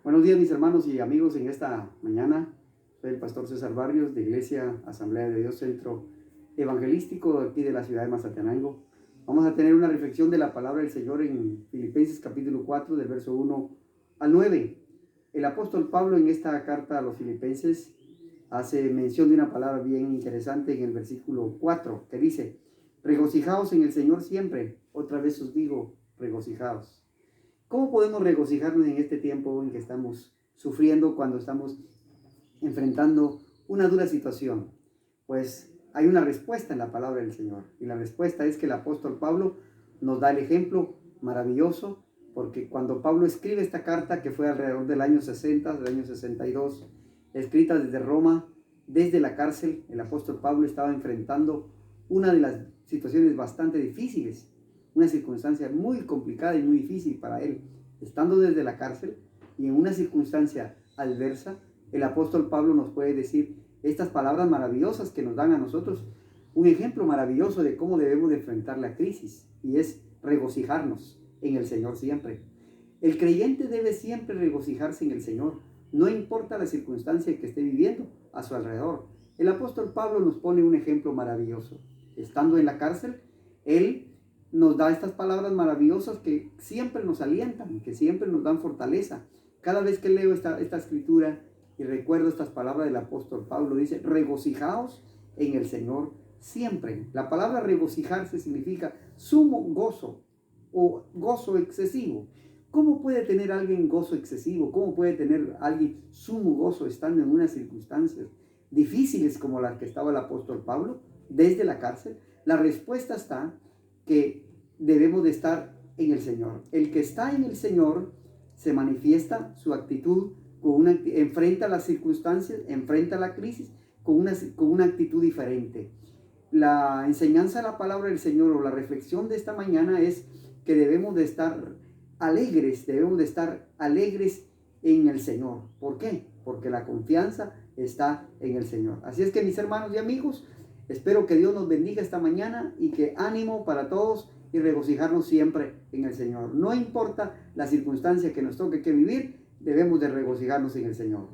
Buenos días, mis hermanos y amigos, en esta mañana. Soy el pastor César Barrios de Iglesia Asamblea de Dios Centro Evangelístico aquí de la ciudad de Mazatenango. Vamos a tener una reflexión de la palabra del Señor en Filipenses capítulo 4 del verso 1 al 9. El apóstol Pablo en esta carta a los Filipenses hace mención de una palabra bien interesante en el versículo 4 que dice: regocijaos en el Señor siempre. Otra vez os digo, regocijaos. ¿Cómo podemos regocijarnos en este tiempo en que estamos sufriendo, cuando estamos enfrentando una dura situación? Pues hay una respuesta en la palabra del Señor. Y la respuesta es que el apóstol Pablo nos da el ejemplo maravilloso, porque cuando Pablo escribe esta carta, que fue alrededor del año 60, del año 62, escrita desde Roma, desde la cárcel, el apóstol Pablo estaba enfrentando una de las situaciones bastante difíciles, una circunstancia muy complicada y muy difícil para él. Estando desde la cárcel y en una circunstancia adversa, el apóstol Pablo nos puede decir estas palabras maravillosas que nos dan a nosotros un ejemplo maravilloso de cómo debemos de enfrentar la crisis, y es regocijarnos en el Señor siempre. El creyente debe siempre regocijarse en el Señor, no importa la circunstancia que esté viviendo a su alrededor. El apóstol Pablo nos pone un ejemplo maravilloso. Estando en la cárcel, él nos da estas palabras maravillosas que siempre nos alientan, que siempre nos dan fortaleza. Cada vez que leo esta escritura y recuerdo estas palabras del apóstol Pablo, dice: regocijaos en el Señor siempre. La palabra regocijarse significa sumo gozo o gozo excesivo. ¿Cómo puede tener alguien gozo excesivo? ¿Cómo puede tener alguien sumo gozo estando en unas circunstancias difíciles como las que estaba el apóstol Pablo desde la cárcel? La respuesta está que debemos de estar en el Señor. El que está en el Señor se manifiesta su actitud enfrenta las circunstancias, enfrenta la crisis con una actitud diferente. La enseñanza de la palabra del Señor, o la reflexión de esta mañana, es que debemos de estar alegres en el Señor. ¿Por qué? Porque la confianza está en el Señor. Así es que, mis hermanos y amigos, espero que Dios nos bendiga esta mañana y que ánimo para todos y regocijarnos siempre en el Señor. No importa la circunstancia que nos toque que vivir, debemos de regocijarnos en el Señor.